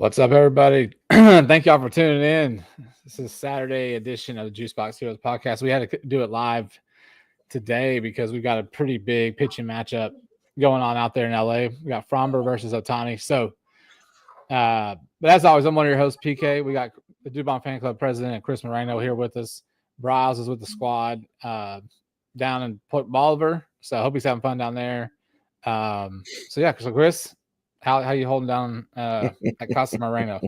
What's up, everybody? Thank y'all for tuning in. This is Saturday edition of the Juice Box Heroes podcast. We had to do it live today because we've got a pretty big pitching matchup going on out there in LA. We got Fromber versus Ohtani. So, but as always, I'm one of your hosts, PK. We got the Dubon Fan Club president, Chris Moreno, here with us. Bryles is with the squad down in Port Bolivar. So I hope he's having fun down there. So Chris, how you holding down at Casa Moreno?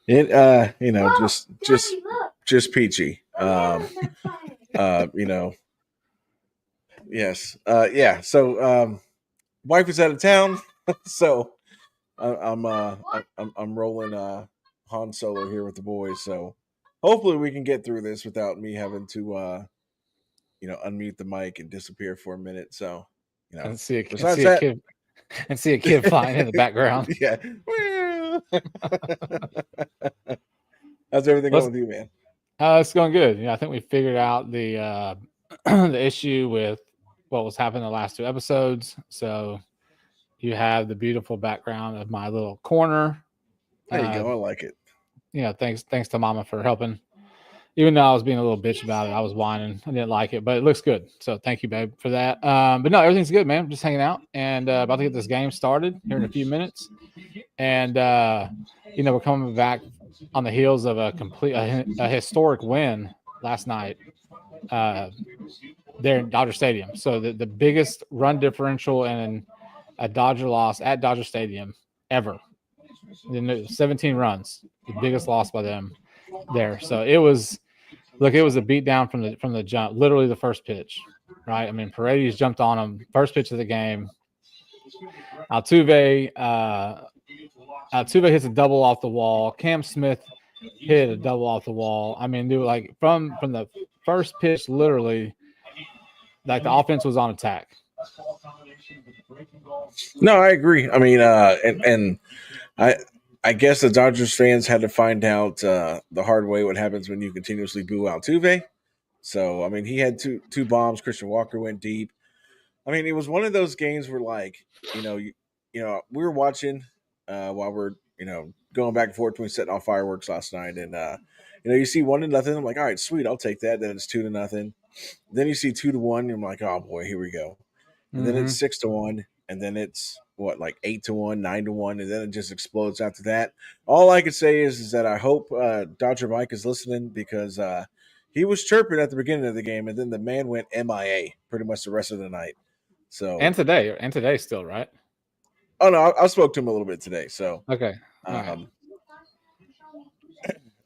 It just peachy. Yes. Yeah. So wife is out of town, so I'm rolling Han Solo here with the boys. So hopefully we can get through this without me having to unmute the mic and disappear for a minute. So and see a kid flying in the background. Yeah. How's everything going with you, man? It's going good. I think we figured out the the issue with what was happening the last two episodes. So you have the beautiful background of my little corner. There you go. I like it. Thanks to Mama for helping. Even though I was being a little bitch about it, I was whining. I didn't like it, but it looks good. So thank you, babe, for that. But no, everything's good, man. I'm just hanging out and about to get this game started here in a few minutes. And we're coming back on the heels of a historic win last night there in Dodger Stadium. So the biggest run differential in a Dodger loss at Dodger Stadium ever. 17 runs, the biggest loss by them there. So it was a beat down from the jump, literally the first pitch, right? I mean, Paredes jumped on him, first pitch of the game. Altuve hits a double off the wall. Cam Smith hit a double off the wall. I mean, dude, from the first pitch, literally, like the offense was on attack. No, I agree. I mean, and I guess the Dodgers fans had to find out the hard way what happens when you continuously boo Altuve. So, I mean, he had two bombs. Christian Walker went deep. I mean, it was one of those games where, we were watching while we're, going back and forth between setting off fireworks last night. And, you see 1-0. I'm like, all right, sweet, I'll take that. Then it's 2-0. Then you see 2-1. And I'm like, oh, boy, here we go. And then it's 6-1. And then it's 8-1, 9-1, and then it just explodes after that. All I could say is that I hope Dodger Mike is listening because he was chirping at the beginning of the game, and then the man went MIA pretty much the rest of the night. So and today still, right? Oh no, I spoke to him a little bit today. So okay.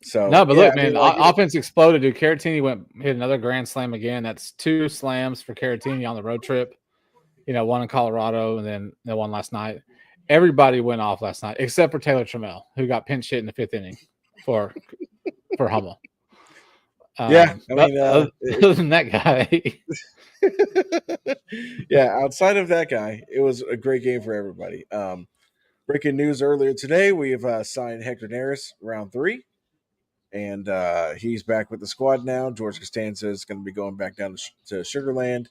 So no, but look, man, offense exploded. Dude, Caratini hit another grand slam again. That's 2 slams for Caratini on the road trip. One in Colorado and then the one last night. Everybody went off last night except for Taylor Trammell, who got pinch hit in the 5th inning for Hummel. Other than that guy. Yeah, outside of that guy, it was a great game for everybody. Breaking news earlier today, we have signed Hector Neris round 3, and he's back with the squad now. George Costanza is going to be going back down to Sugar Land.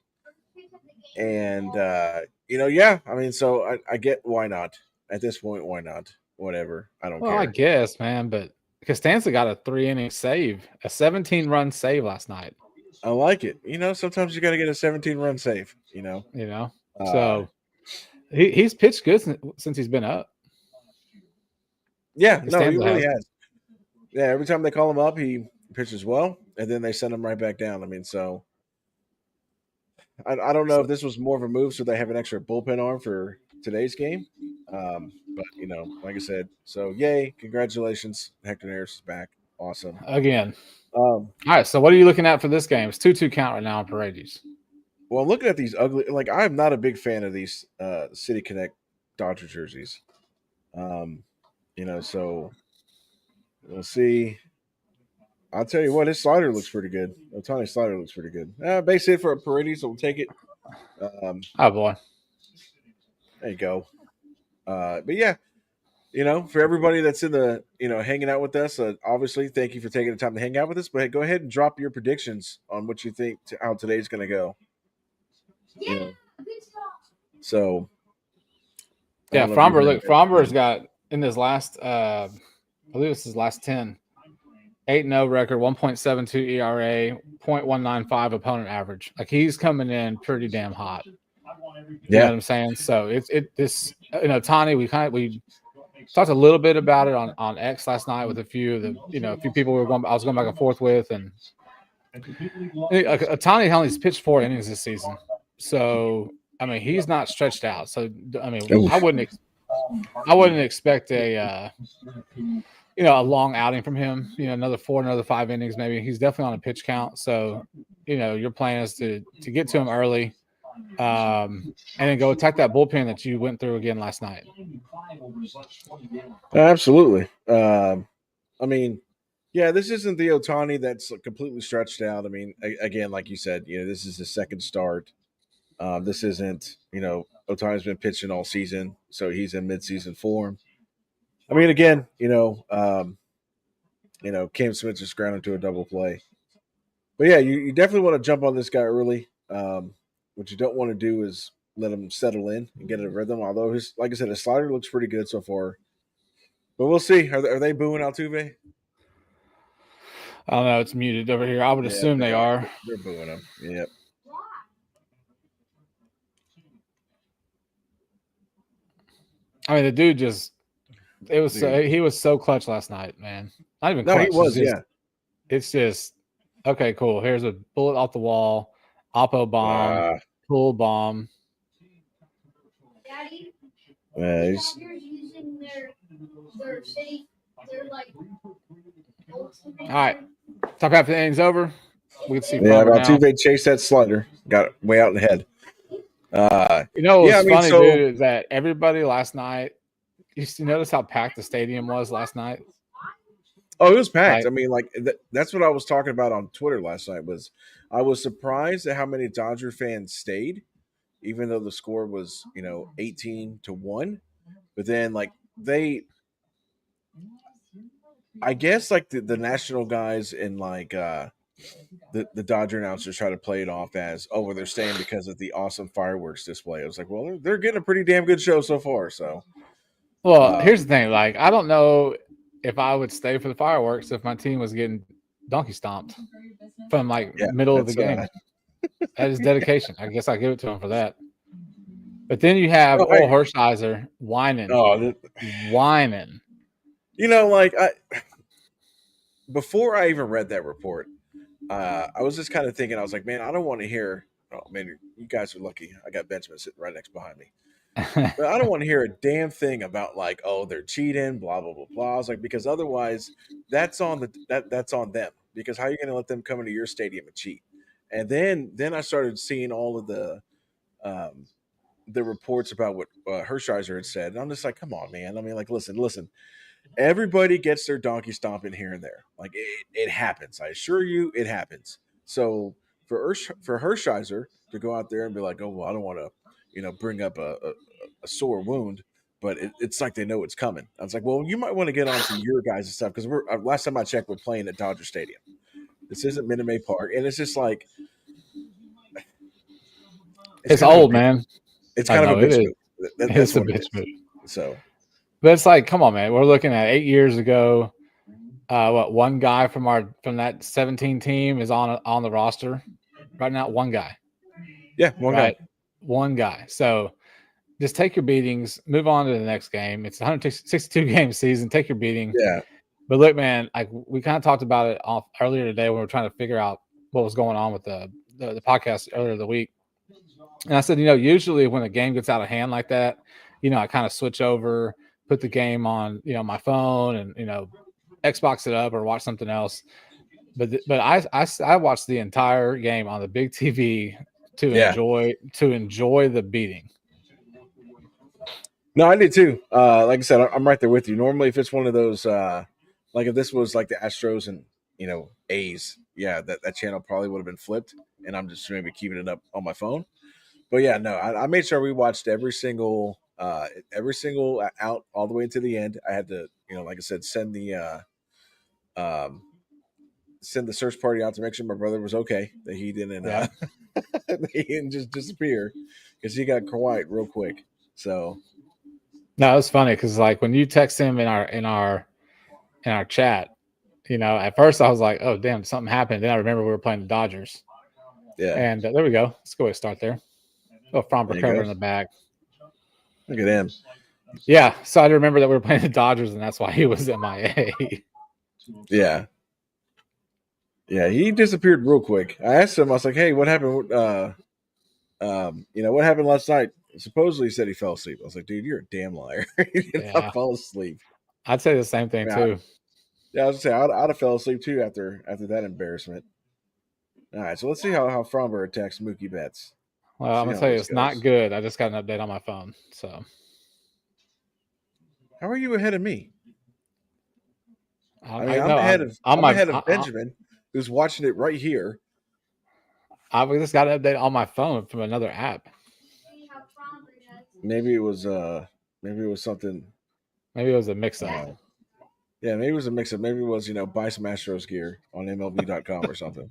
And, I mean, so I get why not. At this point, why not? Whatever. I don't care. Well, I guess, man, but Costanza got a 3-inning save, a 17-run save last night. I like it. Sometimes you got to get a 17-run save, So he's pitched good since he's been up. Yeah, Costanza he really has. Yeah, every time they call him up, he pitches well, and then they send him right back down. I mean, so I don't know if this was more of a move so they have an extra bullpen arm for today's game. But, like I said, so yay, congratulations. Hector Neris is back. Awesome. Again. All right, so what are you looking at for this game? It's 2-2 count right now on Paredes. Well, I'm looking at these ugly – I'm not a big fan of these City Connect Dodger jerseys. So we'll see. I'll tell you what, his slider looks pretty good. Ohtani's slider looks pretty good. Base hit for Paredes, so we'll take it. Oh, boy. There you go. But, yeah, for everybody that's in the, hanging out with us, obviously, thank you for taking the time to hang out with us. But hey, go ahead and drop your predictions on what you think how today's going to go. So. Yeah, Fromber's got in his last, I believe it's his last 10, 8-0 record, 1.72 ERA, 0.195 opponent average. Like he's coming in pretty damn hot. You know what I'm saying? So this Ohtani, we talked a little bit about it on X last night with a few of the a few people I was going back and forth with, and Ohtani only's pitched 4 innings this season. So I mean he's not stretched out. So I mean I wouldn't expect a a long outing from him. Another 4, another 5 innings maybe. He's definitely on a pitch count. So your plan is to get to him early, and then go attack that bullpen that you went through again last night. Absolutely. I mean, yeah, this isn't the Ohtani that's completely stretched out. I mean, again, like you said, this is his second start. This isn't, Ohtani's been pitching all season, so he's in midseason form. I mean, again, Cam Smith just grounded to a double play. But yeah, you definitely want to jump on this guy early. What you don't want to do is let him settle in and get a rhythm. Although like I said, his slider looks pretty good so far. But we'll see. Are they booing Altuve? I don't know. It's muted over here. I would assume they are. They're booing him. Yep. I mean, the dude he was so clutch last night, man. Not even clutch. No, he was, It's just, okay, cool. Here's a bullet off the wall, oppo bomb, pull bomb. Daddy, he's using their safe, all right. Top half of the inning's over. We can see. Yeah, Altuve chased that slider, got it way out in the head. What's funny, dude, is that everybody last night. You notice how packed the stadium was last night? Oh, it was packed. I mean, that's what I was talking about on Twitter last night. I was surprised at how many Dodger fans stayed, even though the score was 18-1. But then I guess the national guys and the Dodger announcers try to play it off as, oh, well, they're staying because of the awesome fireworks display. I was like, well, they're getting a pretty damn good show so far. So, well, here's the thing. I don't know if I would stay for the fireworks if my team was getting donkey stomped from middle of the game. That is dedication. I guess I give it to him for that. But then you have Hershiser whining. Whining. Before I even read that report, I was just kind of thinking, I was like, man, I don't want to hear. Oh man, you guys are lucky. I got Benjamin sitting right next behind me. But I don't want to hear a damn thing about oh, they're cheating, blah blah blah blah. I was like, because otherwise, that's on that's on them. Because how are you going to let them come into your stadium and cheat? And then I started seeing all of the reports about what Hershiser had said, and I'm just like, come on, man. I mean, listen. Everybody gets their donkey stomping here and there. It happens. I assure you, it happens. So for Hershiser to go out there and be like, oh, well, I don't want to, bring up a sore wound, but it's like they know it's coming. I was like, well, you might want to get on to your guys' stuff because last time I checked, we're playing at Dodger Stadium. This isn't Minute Maid Park, and it's just like it's old, man. It's kind of a bitch move. It's a bitch move. So. But it's like, come on, man. We're looking at 8 years ago. One guy from that 17 team is on the roster right now. One guy. Yeah, one guy. So just take your beatings, move on to the next game. It's a 162 game season. Take your beating. Yeah. But look, man, we kind of talked about it earlier today when we were trying to figure out what was going on with the podcast earlier the week. And I said, usually when a game gets out of hand like that, I kind of switch over, put the game on, my phone and, Xbox it up or watch something else. But I watched the entire game on the big TV to enjoy the beating. No, I did too. Like I said, I'm right there with you. Normally, if it's one of those, if this was like the Astros and, A's, yeah, that channel probably would have been flipped and I'm just maybe keeping it up on my phone. But yeah, no, I made sure we watched every single out all the way to the end. I had to, like I said, send the search party out to make sure my brother was okay, that he didn't he didn't just disappear because he got quiet real quick. So No, it's funny because like when you text him in our chat, at first I was like, oh damn, something happened. Then I remember we were playing the Dodgers. Yeah. And there we go. Let's go ahead and start there. Oh, Fromber There you cover go. in the back. Look at him. Yeah, so I remember that we were playing the Dodgers, and that's why he was MIA. Yeah. Yeah, he disappeared real quick. I asked him, I was like, hey, what happened? What happened last night? Supposedly he said he fell asleep. I was like, dude, you're a damn liar. He did Yeah. not fall asleep. I'd say the same thing too. I was gonna say I'd have fell asleep too after that embarrassment. All right, so let's see how Fromber attacks Mookie Betts. Well, I'm gonna tell you, it's not good. I just got an update on my phone. So, how are you ahead of me? I'm ahead of Benjamin, who's watching it right here. I just got an update on my phone from another app. Maybe it was something. Maybe it was a mix-up. Yeah, maybe it was a mix-up. Maybe it was buy some Astros gear on MLB.com or something.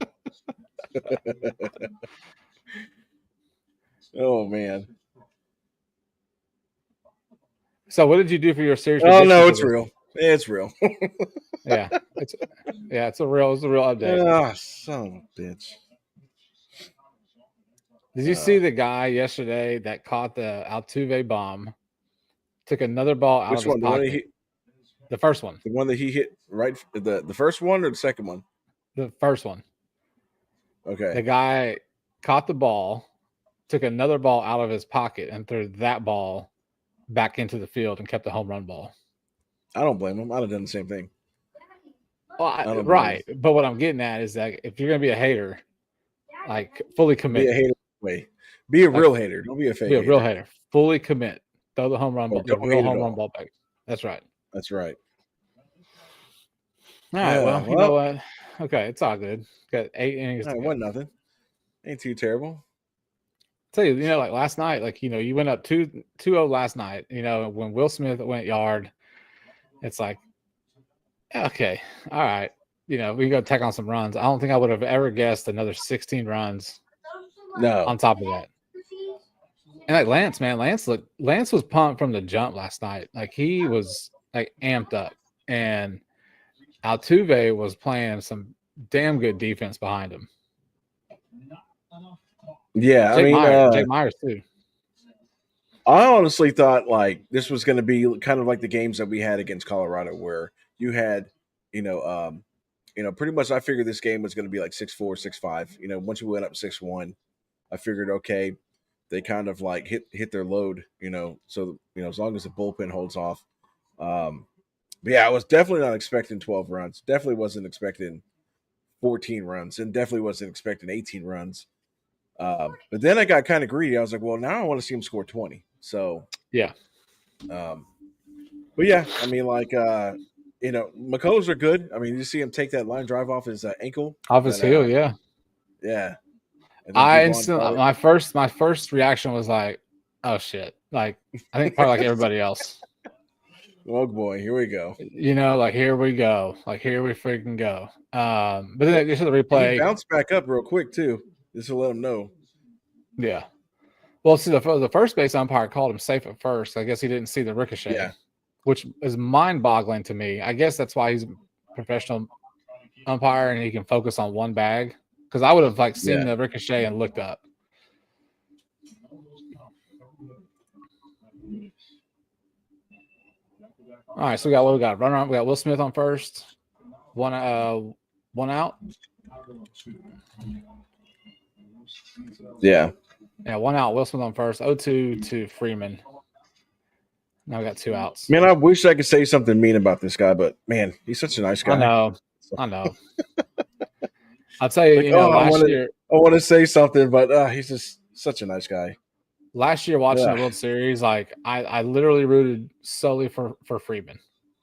Oh man. So what did you do for your series? Oh no, it's real. It's real. It's a real update. Oh, son of a bitch. Did you see the guy yesterday that caught the Altuve bomb? Took another ball out of his pocket. The first one. The one that he hit right. The first one or the second one? The first one. Okay. The guy caught the ball, took another ball out of his pocket, and threw that ball back into the field and kept the home run ball. I don't blame him. I'd have done the same thing. Well, right. But what I'm getting at is that if you're going to be a hater, like fully commit. Be a hater. Be a real hater. Don't be a fake. Be a real hater. Fully commit. Throw the home run ball. The real home run ball back. That's right. That's right. All right. Well, you know what? Okay, it's all good. Got 8 innings. It wasn't nothing. Ain't too terrible. Tell you, like last night, like you went up 2-0 last night. When Will Smith went yard, it's like, okay, all right. We can go tack on some runs. I don't think I would have ever guessed another 16 runs. No. On top of that. And like Lance, man, Lance was pumped from the jump last night. Like he was like amped up. And Altuve was playing some damn good defense behind him. Yeah, Jake Myers too. I honestly thought like this was going to be kind of like the games that we had against Colorado, where you had, pretty much. I figured this game was going to be like 6-4, 6-5. Once we went up 6-1, I figured okay, they kind of like hit their load. So as long as the bullpen holds off. But yeah, I was definitely not expecting 12 runs. Definitely wasn't expecting 14 runs, and definitely wasn't expecting 18 runs. But then I got kind of greedy. I was like, well, now I want to see him score 20. So yeah. But yeah, McCullers are good. I mean, you see him take that line drive off his ankle, off his heel. Yeah. Yeah. I instantly my first reaction was like, oh shit. Like I think probably like everybody else. Oh boy, here we go. Like here we go. Like here we freaking go. But then just the replay. He bounced back up real quick too. Just to let him know. Yeah. Well, see, the first base umpire called him safe at first. I guess he didn't see the ricochet, which is mind-boggling to me. I guess that's why he's a professional umpire and he can focus on one bag. Because I would have seen the ricochet and looked up. All right, so we got runner on. We got Will Smith on first. One out. Yeah. Yeah, one out. Will Smith on first. 0-2 to Freeman. Now we got 2 outs. Man, I wish I could say something mean about this guy, but man, he's such a nice guy. I know. I'll tell you, last year I want to say something, but he's just such a nice guy. Last year, watching the World Series, I literally rooted solely for Freeman,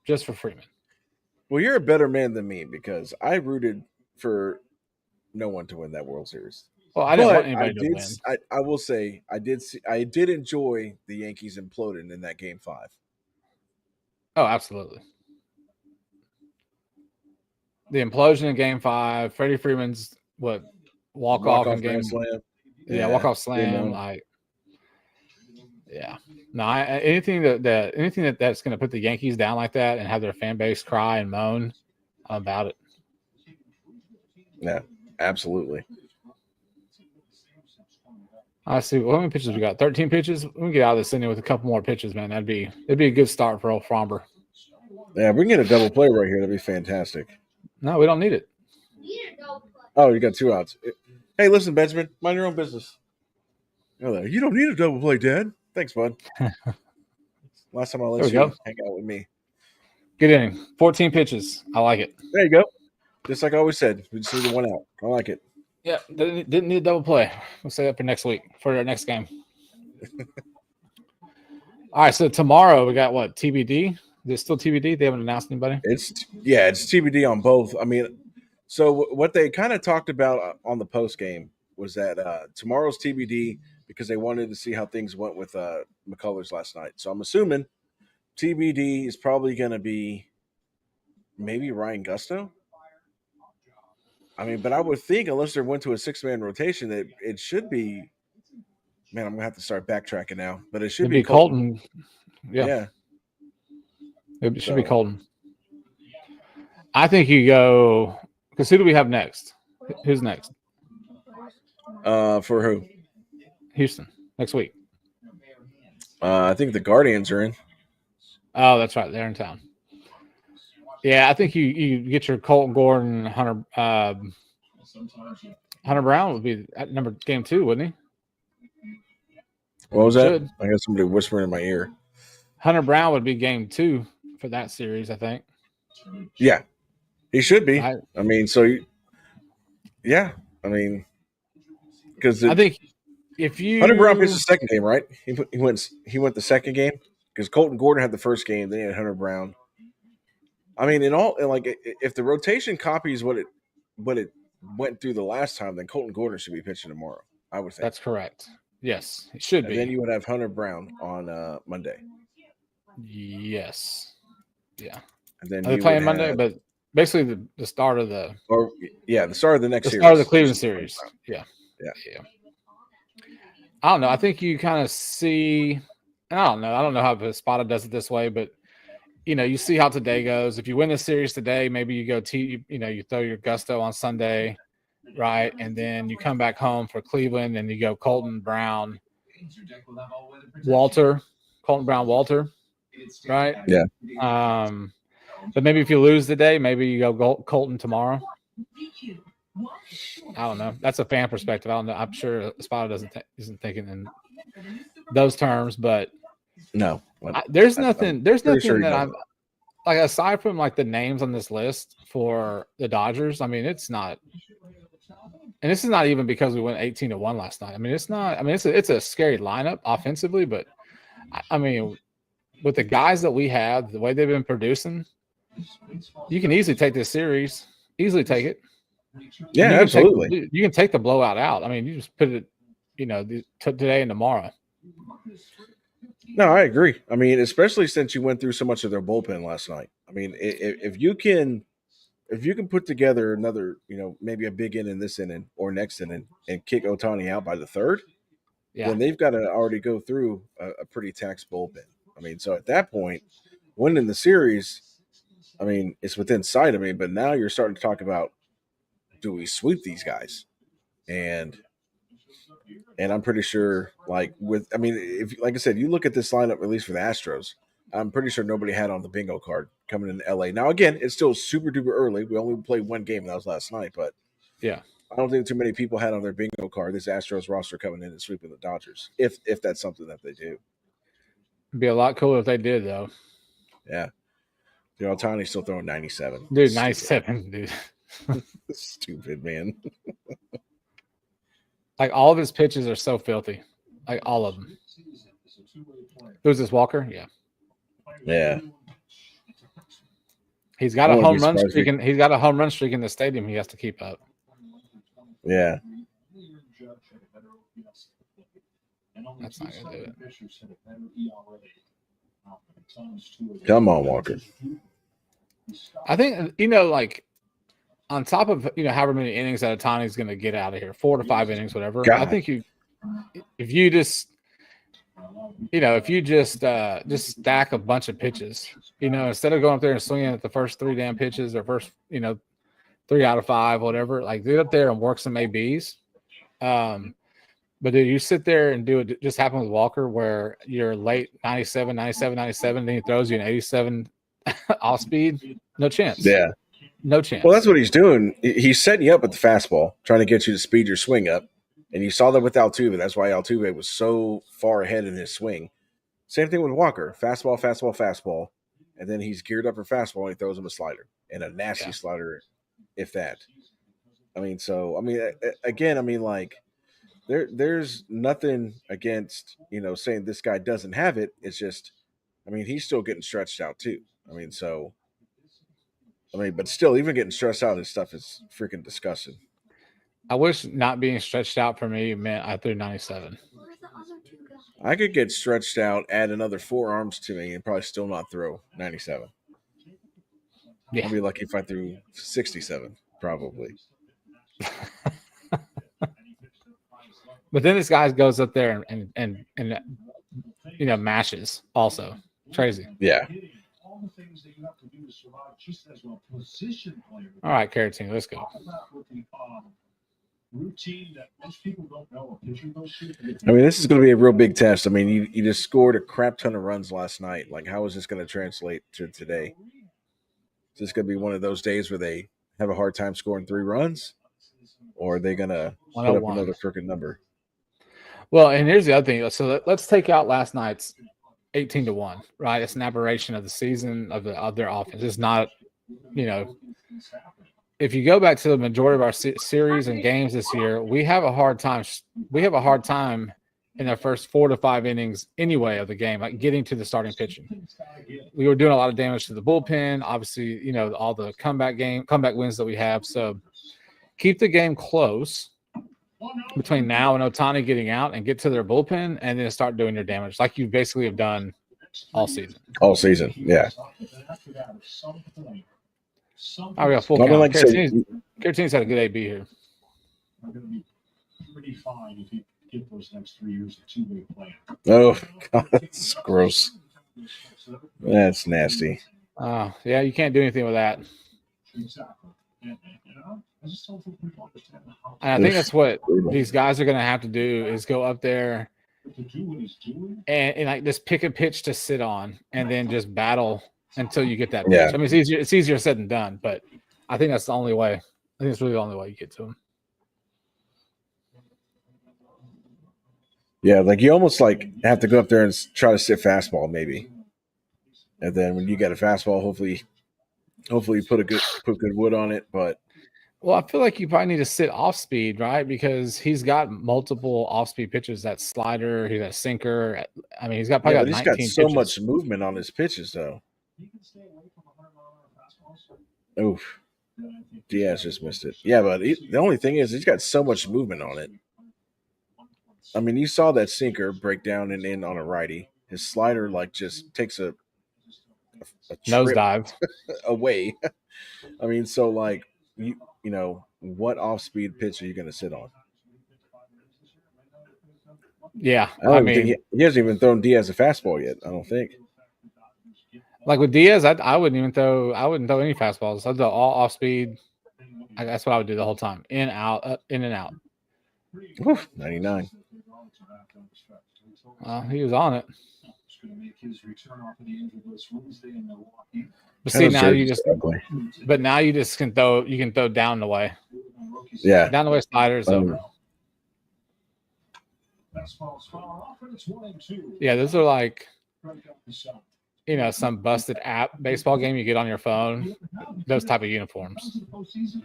just for Freeman. Well, you're a better man than me because I rooted for no one to win that World Series. Well, I didn't want anybody to win. I will say I did enjoy the Yankees imploding in that Game 5. Oh, absolutely. The implosion in Game 5, Freddie Freeman's walk off in Game slam. Yeah, walk off slam. Yeah. No, anything that's going to put the Yankees down like that and have their fan base cry and moan, I'm about it. Yeah, absolutely. I see. Well, how many pitches we got? 13 pitches. We can get out of this inning with a couple more pitches, man. It'd be a good start for old Fromber. Yeah, we can get a double play right here. That'd be fantastic. No, we don't need it. Oh, you got 2 outs. Hey, listen, Benjamin, mind your own business. You don't need a double play, Dad. Thanks, bud. Last time I let you hang out with me. Good inning. 14 pitches. I like it. There you go. Just like I always said, we just need 1 out. I like it. Yeah, didn't need a double play. We'll say that for next week, for our next game. All right, so tomorrow we got what? TBD? Is it still TBD? They haven't announced anybody? It's TBD on both. I mean, so what they kind of talked about on the post game was that tomorrow's TBD because they wanted to see how things went with McCullers last night. So I'm assuming TBD is probably going to be maybe Ryan Gusto. I mean, but I would think unless they went to a 6-man rotation, that it should be. Man, I'm gonna have to start backtracking now, but it should be Colton. Yeah. It should be Colton. I think you go because who do we have next? Who's next? For who? Houston next week. I think the Guardians are in. Oh, that's right. They're in town. Yeah, I think you get your Colton Gordon, Hunter Brown would be at number game 2, wouldn't he? What was that? I got somebody whispering in my ear. Hunter Brown would be game 2 for that series, I think. Yeah, he should be. I mean, because I think if you Hunter Brown pitched the second game, right? He went the second game because Colton Gordon had the first game, then he had Hunter Brown. I mean, if the rotation copies what it went through the last time, then Colton Gordon should be pitching tomorrow. I would think that's correct. Yes, it should be. Then you would have Hunter Brown on Monday. Yes. Yeah. And then they're playing Monday, but basically the start of the the start of the next series. Start of the Cleveland series. Yeah. I don't know. I think you kind of see. I don't know. I don't know how Espada does it this way, but you see how today goes. If you win the series today, maybe you go you throw your Gusto on Sunday, right? And then you come back home for Cleveland and you go Colton Brown, Walter, right? Yeah. But maybe if you lose today, maybe you go Colton tomorrow. I don't know. That's a fan perspective. I don't know. I'm sure Espada isn't thinking in those terms, but no. There's nothing that I'm like aside from like the names on this list for the Dodgers. I mean, it's not, and this is not even because we went 18-1 last night. I mean, it's not. I mean, it's a scary lineup offensively, but I mean, with the guys that we have, the way they've been producing, you can easily take this series. Easily take it. Yeah, absolutely. You can take the blowout out. I mean, you just put it, today and tomorrow. No, I agree. I mean, especially since you went through so much of their bullpen last night. I mean, if you can put together another, maybe a big inning this inning or next inning and kick Ohtani out by the third, then they've got to already go through a pretty taxed bullpen. I mean, so at that point, winning the series, I mean, it's within sight of me. But now you're starting to talk about, do we sweep these guys? And I'm pretty sure, if like I said, you look at this lineup, at least for the Astros, I'm pretty sure nobody had on the bingo card coming into LA. Now, again, it's still super duper early. We only played one game, and that was last night. But yeah, I don't think too many people had on their bingo card this Astros roster coming in and sweeping the Dodgers, if that's something that they do. It'd be a lot cooler if they did, though. Yeah. Ohtani's still throwing 97. Dude, 97, dude. Stupid, man. Like, all of his pitches are so filthy. Like, all of them. Who's this, Walker? Yeah. Yeah. He's got a home run streak. He's got a home run streak in the stadium he has to keep up. Yeah. That's not going to do it. Come on, Walker. I think, on top of, however many innings that Ohtani's going to get out of here, 4 to 5 innings, whatever. God. I think if you just if you just stack a bunch of pitches, instead of going up there and swinging at the first 3 damn pitches or first, 3 out of 5, whatever, like get up there and work some ABs. But dude, you sit there and do it. Just happened with Walker where you're late 97, then he throws you an 87 off speed. No chance. Yeah. No chance. Well, that's what he's doing. He's setting you up with the fastball, trying to get you to speed your swing up. And you saw that with Altuve. That's why Altuve was so far ahead in his swing. Same thing with Walker. Fastball. And then he's geared up for fastball and he throws him a slider. And a nasty slider, if that. There's nothing against, saying this guy doesn't have it. It's just, he's still getting stretched out too. But still, even getting stressed out, his stuff is freaking disgusting. I wish not being stretched out for me meant I threw 97. I could get stretched out, add another 4 arms to me, and probably still not throw 97. Yeah. I'd be lucky if I threw 67, probably. But then this guy goes up there and mashes also. Crazy. Yeah. All right, Carotene, let's go. This is going to be a real big test. You just scored a crap ton of runs last night. Like, how is this going to translate to today? Is this going to be one of those days where they have a hard time scoring 3 runs? Or are they going to put up another freaking number? Well, and here's the other thing. So let's take out last night's 18-1, right? It's an aberration of the season of their offense. It's not, if you go back to the majority of our series and games this year, we have a hard time. We have a hard time in the first 4 to 5 innings anyway of the game, like getting to the starting pitching. We were doing a lot of damage to the bullpen. Obviously, all the comeback wins that we have. So keep the game close between now and Ohtani getting out and get to their bullpen and then start doing your damage like you basically have done all season. All season, yeah. Oh, we got full count. Carotine's had a good AB here. Oh, God, that's gross. That's nasty. Yeah, you can't do anything with that. And I think that's what these guys are going to have to do is go up there and like just pick a pitch to sit on and then just battle until you get that pitch. Yeah. It's easier said than done, but I think that's the only way. I think it's really the only way you get to them. Yeah, like you almost have to go up there and try to sit fastball maybe. And then when you get a fastball, hopefully you put good wood on it, but well, I feel like you probably need to sit off speed, right? Because he's got multiple off speed pitches. That slider, he's got sinker. He's got probably he's got so much movement on his pitches, though. Oof. Diaz just missed it. Yeah, but the only thing is he's got so much movement on it. You saw that sinker break down and in on a righty. His slider just takes a nosedive away. What off-speed pitch are you going to sit on? Yeah, he hasn't even thrown Diaz a fastball yet. I don't think. Like with Diaz, I wouldn't throw any fastballs. I'd throw all off-speed. That's what I would do the whole time. In, out, in and out. Oof, 99. He was on it. But see, now you just can throw down the way. Yeah. Down the way slider is over. Yeah, those are like, some busted app baseball game you get on your phone. Those type of uniforms.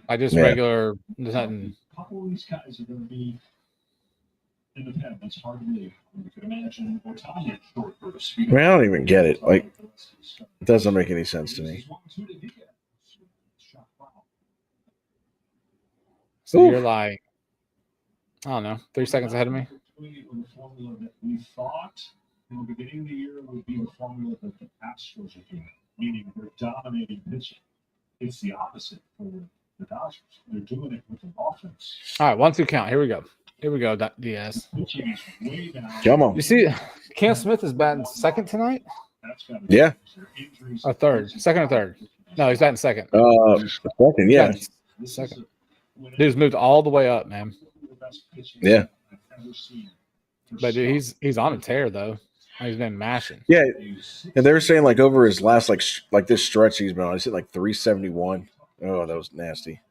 Like just regular, there's nothing. I don't even get it. Like, it doesn't make any sense to me. So you're like, I don't know, 3 seconds ahead of me. We thought in the beginning of the year would be the formula that the Astros are doing, meaning they're dominating pitching. It's the opposite for the Dodgers. They're doing it with an offense. All right, 1-2 count. Here we go. Here we go, Diaz. Pitching is way down. Come on. You see, Cam Smith is batting second tonight That's gotta Yeah. injuries. or third? Second or third? No, he's batting second. Second, yeah. He's batting second. Dude's moved all the way up, man. Yeah. But dude, he's on a tear though. He's been mashing. Yeah. And they were saying like over his last like this stretch he's been on, he's hit like 371. Oh, that was nasty.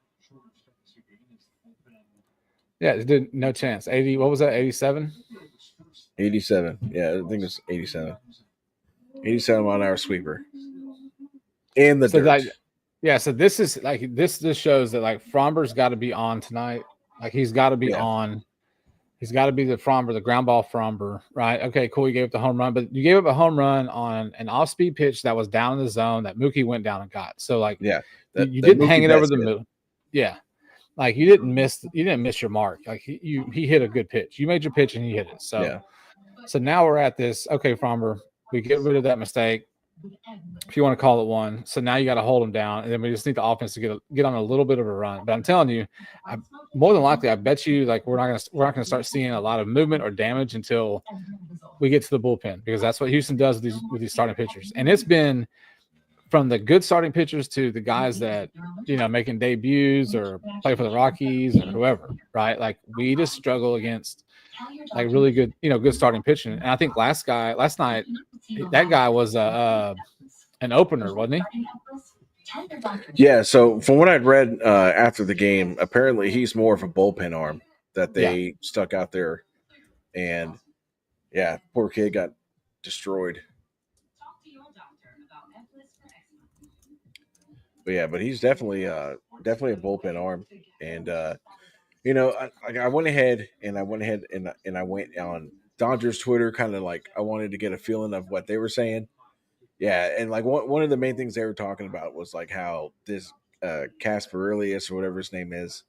Yeah, dude, no chance. 80, what was that? 87? 87. Yeah, I think it's 87. 87 mile-an-hour sweeper. In the So dirt. like, yeah, so this is like this shows that like Fromber's got to be on tonight. Like he's got to be on. He's got to be the Fromber, the ground ball Fromber, right? Okay, cool. You gave up the home run, but you gave up a home run on an off-speed pitch that was down in the zone that Mookie went down and got. So like, Yeah, you didn't hang it over the moon. Yeah, like you didn't miss your mark. Like he hit a good pitch. You made your pitch and he hit it. So Yeah. So now we're at this. Okay, Fromber, we get rid of that mistake, if you want to call it one. So now you got to hold him down, and then we just need the offense to get on a little bit of a run. But I'm telling you, more than likely, I bet you like we're not gonna start seeing a lot of movement or damage until we get to the bullpen, because that's what Houston does with these starting pitchers. And it's been from the good starting pitchers to the guys that making debuts or play for the Rockies or whoever, right? Like we just struggle against like really good, good starting pitching. And I think last night, that guy was an opener, wasn't he? Yeah. So from what I'd read after the game, apparently he's more of a bullpen arm that they stuck out there, and yeah, poor kid got destroyed. But he's definitely a bullpen arm, and I went ahead and I went on Dodgers Twitter, kind of like I wanted to get a feeling of what they were saying. Yeah, and like one of the main things they were talking about was like how this Casper Ilias or whatever his name is,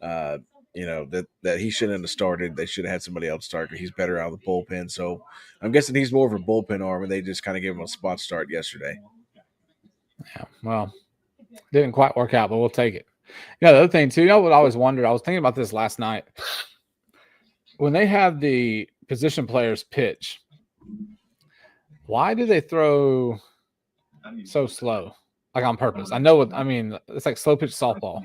that he shouldn't have started. They should have had somebody else start. He's better out of the bullpen. So I'm guessing he's more of a bullpen arm, and they just kind of gave him a spot start yesterday. Yeah, well, didn't quite work out, but we'll take it. The other thing too, what I always wondered, I was thinking about this last night. When they have the position players pitch, why do they throw so slow? Like on purpose? It's like slow pitch softball.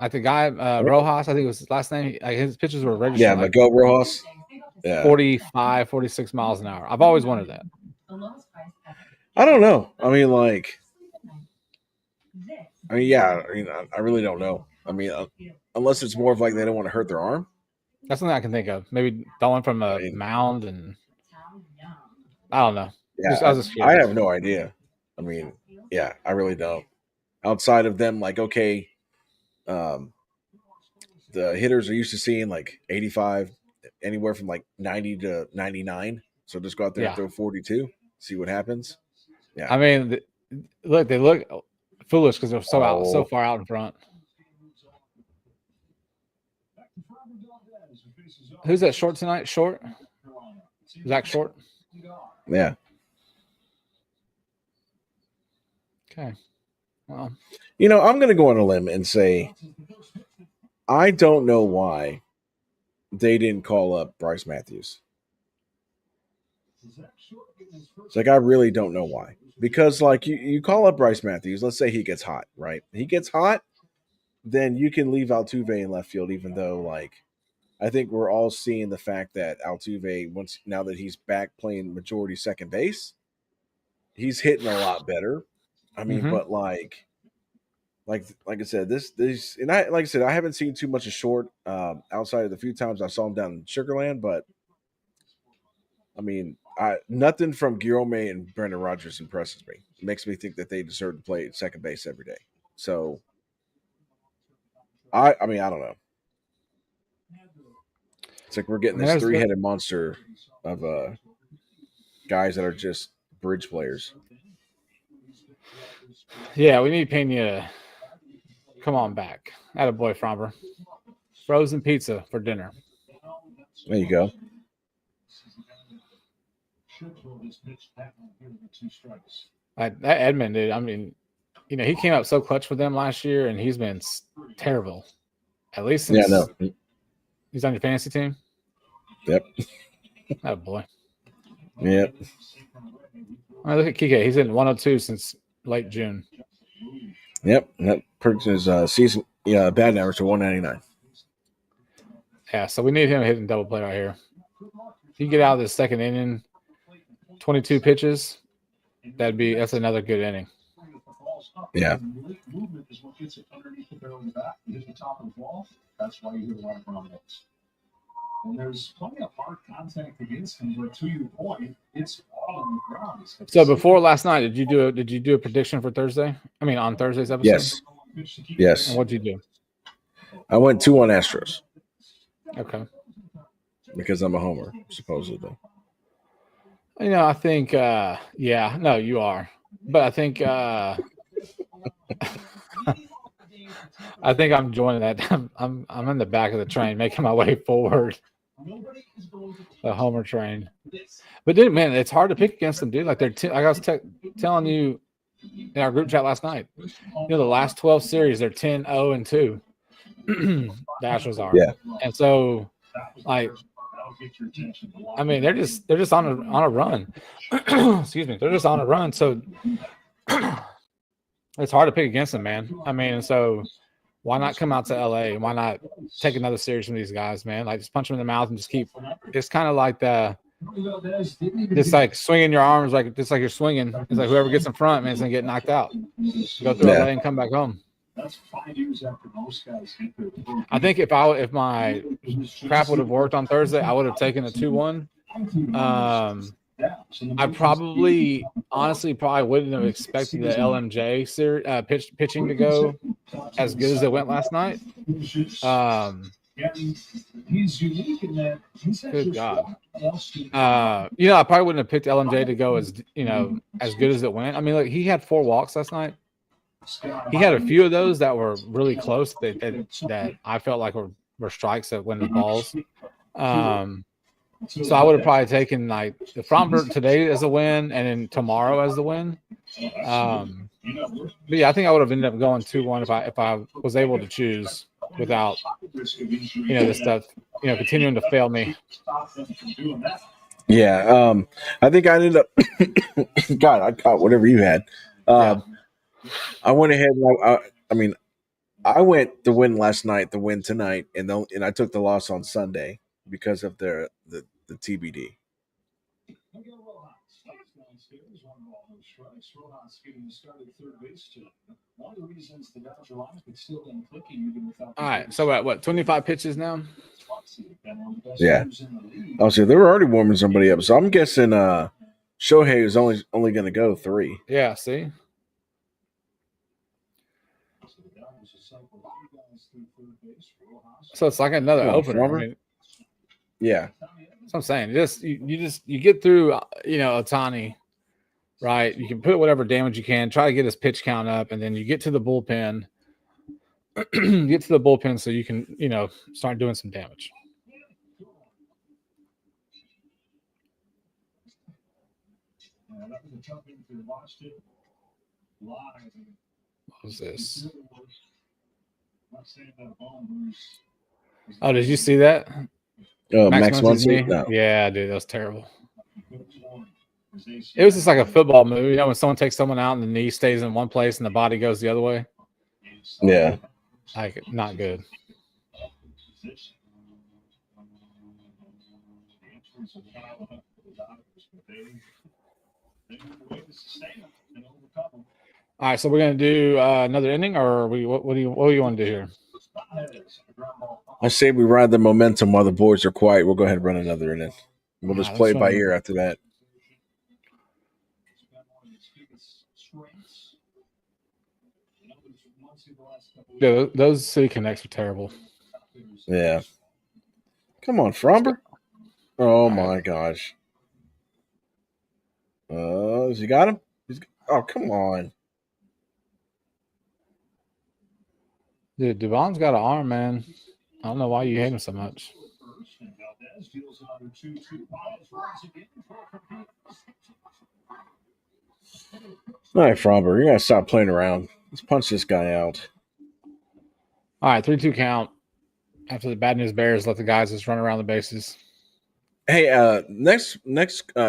Like the guy Rojas, I think it was his last name. Like his pitches were registered. Yeah, Miguel Rojas. Yeah. 45, 46 miles an hour. I've always wondered that. I don't know. I really don't know. Unless it's more of like they don't want to hurt their arm. That's something I can think of. Maybe throwing from a mound, and I don't know. Yeah, I have no idea. I really don't. Outside of them, like, okay, the hitters are used to seeing like 85, anywhere from like 90 to 99. So just go out there and throw 42, see what happens. Yeah. They look foolish because they're so far out in front. Who's that short tonight? Short? Zach Short? Yeah. Okay. Well, I'm going to go on a limb and say I don't know why they didn't call up Bryce Matthews. It's like I really don't know why. Because like you call up Bryce Matthews, let's say he gets hot, right? He gets hot, then you can leave Altuve in left field, even though like I think we're all seeing the fact that Altuve, now that he's back playing majority second base, he's hitting a lot better. But like I said, I haven't seen too much of Short outside of the few times I saw him down in Sugarland, but nothing from Guillorme and Brendan Rodgers impresses me. It makes me think that they deserve to play second base every day. So I don't know. It's like we're getting this three-headed monster of guys that are just bridge players. Yeah, we need Pena to come on back. Attaboy, Fromber. Frozen pizza for dinner. There you go. That Edmund, dude, he came up so clutch for them last year, and he's been terrible. At least since He's on your fantasy team? Yep. Oh, boy. Yep. All right, look at Kike. He's in 102 since late June. Yep. That perks his season batting average to 199. Yeah, so we need him hitting double play right here. If you get out of the second inning, 22 pitches, that's another good inning. Yeah. Movement is what gets it underneath the barrel of the bat. You hit the top of the ball. That's why you hit a lot of ground balls. And there's plenty of hard contact against him, but to your point, it's all on the ground. So before last night, did you do a prediction for Thursday? I mean, on Thursday's episode? Yes. Yes. And what'd you do? I went 2-1 Astros. Okay. Because I'm a homer, supposedly. I think no, you are. But I think I think I'm joining that. I'm in the back of the train making my way forward. The homer train. But dude, man, it's hard to pick against them, dude. Like like I was telling you in our group chat last night. The last 12 series, they're 10-0-2. The Astros are. Yeah. And so like I mean, they're just on a run. Excuse me. They're just on a run. So it's hard to pick against them, man. I mean, so why not come out to LA? Why not take another series from these guys, man? Like just punch them in the mouth and just keep. It's kind of like just like swinging your arms, just like you're swinging. It's like whoever gets in front, man, is gonna get knocked out. Go through LA and come back home. That's 5 years after most guys hit their I think if my crap would have worked on Thursday, I would have taken a 2-1. I honestly wouldn't have expected the LMJ series pitching to go as good as it went last night. He's unique in that good God. I probably wouldn't have picked LMJ to go as good as it went. I mean, look, he had 4 walks last night. He had a few of those that were really close that I felt like were strikes that went to balls. So I would have probably taken like the Fromberg today as a win and then tomorrow as the win. But yeah, I think I would have ended up going 2-1 if I was able to choose without this stuff continuing to fail me. Yeah, I think I ended up. God, I caught whatever you had. I went ahead and I went to win last night, the win tonight, and I took the loss on Sunday because of the TBD. All right, so what 25 pitches now? Yeah. Oh, so they were already warming somebody up. So I'm guessing Shohei is only going to go 3. Yeah, see? So it's like another opener. I mean, yeah. That's what I'm saying. You get through, Ohtani, right? You can put whatever damage you can, try to get his pitch count up, and then you get to the bullpen. So you can, start doing some damage. What was this? Oh, did you see that? Max Muncy? No. Yeah, dude, that was terrible. It was just like a football move. When someone takes someone out and the knee stays in one place and the body goes the other way. Yeah. Like, not good. All right, so we're gonna do another inning, or what do you want to do here? I say we ride the momentum while the boys are quiet. We'll go ahead and run another inning. We'll just play it by ear after that. Yeah, those City Connects are terrible. Yeah. Come on, Fromber. Oh my gosh. Has he got him? Oh, come on. Dude, Devon's got an arm, man. I don't know why you hate him so much. All right, Fromber, you got to stop playing around. Let's punch this guy out. All right, 3-2 count. After the bad news bears, let the guys just run around the bases. Hey, next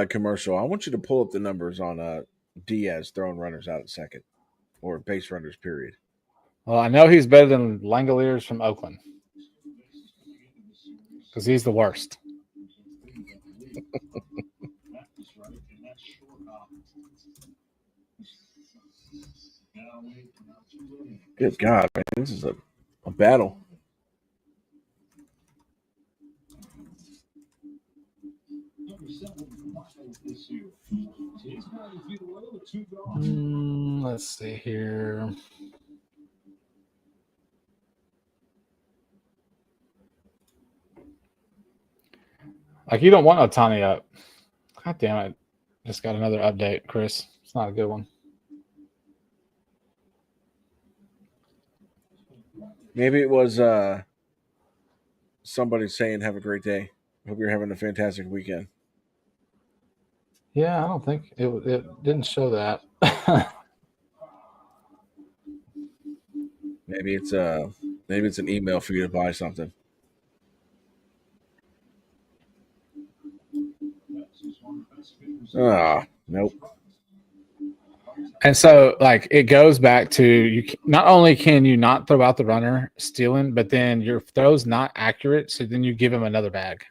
commercial, I want you to pull up the numbers on Diaz throwing runners out at second or base runners, period. Well, I know he's better than Langoliers from Oakland because he's the worst. Good God, man, this is a battle. Let's see here. Like, you don't want Ohtani up. God damn it. Just got another update, Chris. It's not a good one. Maybe it was somebody saying, "Have a great day. Hope you're having a fantastic weekend." Yeah, I don't think it didn't show that. Maybe it's an email for you to buy something. Nope. And so, like, it goes back to you. Not only can you not throw out the runner stealing, but then your throw's not accurate. So then you give him another bag.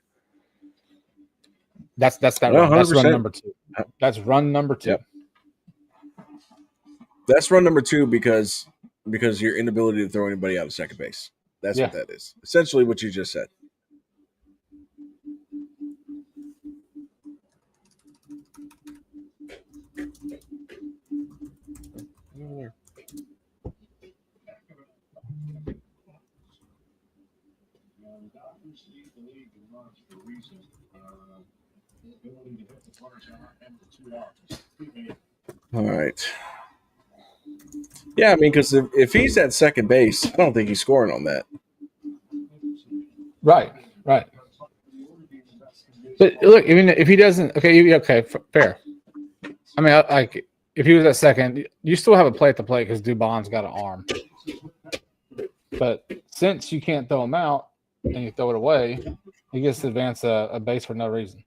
That's that Well, run. That's 100%. run number 2. That's run number 2. Yep. That's run number 2 because your inability to throw anybody out of second base. That's what that is. Essentially what you just said. All right. Yeah, I mean, because if he's at second base, I don't think he's scoring on that. Right. But look, I mean, if he doesn't, okay, fair. I mean, like, if he was at second, you still have a play at the plate because Dubon's got an arm. But since you can't throw him out and you throw it away, he gets to advance a base for no reason.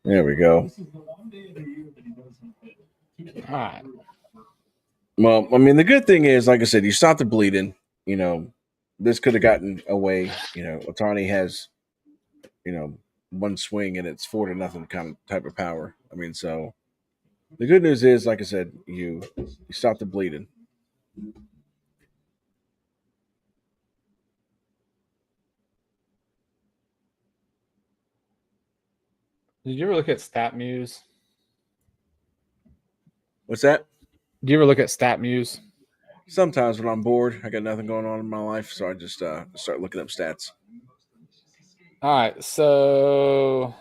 There we go. All right. Well, I mean, the good thing is, like I said, you stopped the bleeding. You know, this could have gotten away. You know, Ohtani has, one swing and it's 4-0 kind of type of power. I mean, so the good news is, like I said, you stopped the bleeding. Did you ever look at StatMuse? What's that? Do you ever look at StatMuse? Sometimes when I'm bored, I got nothing going on in my life, so I just start looking up stats. All right, so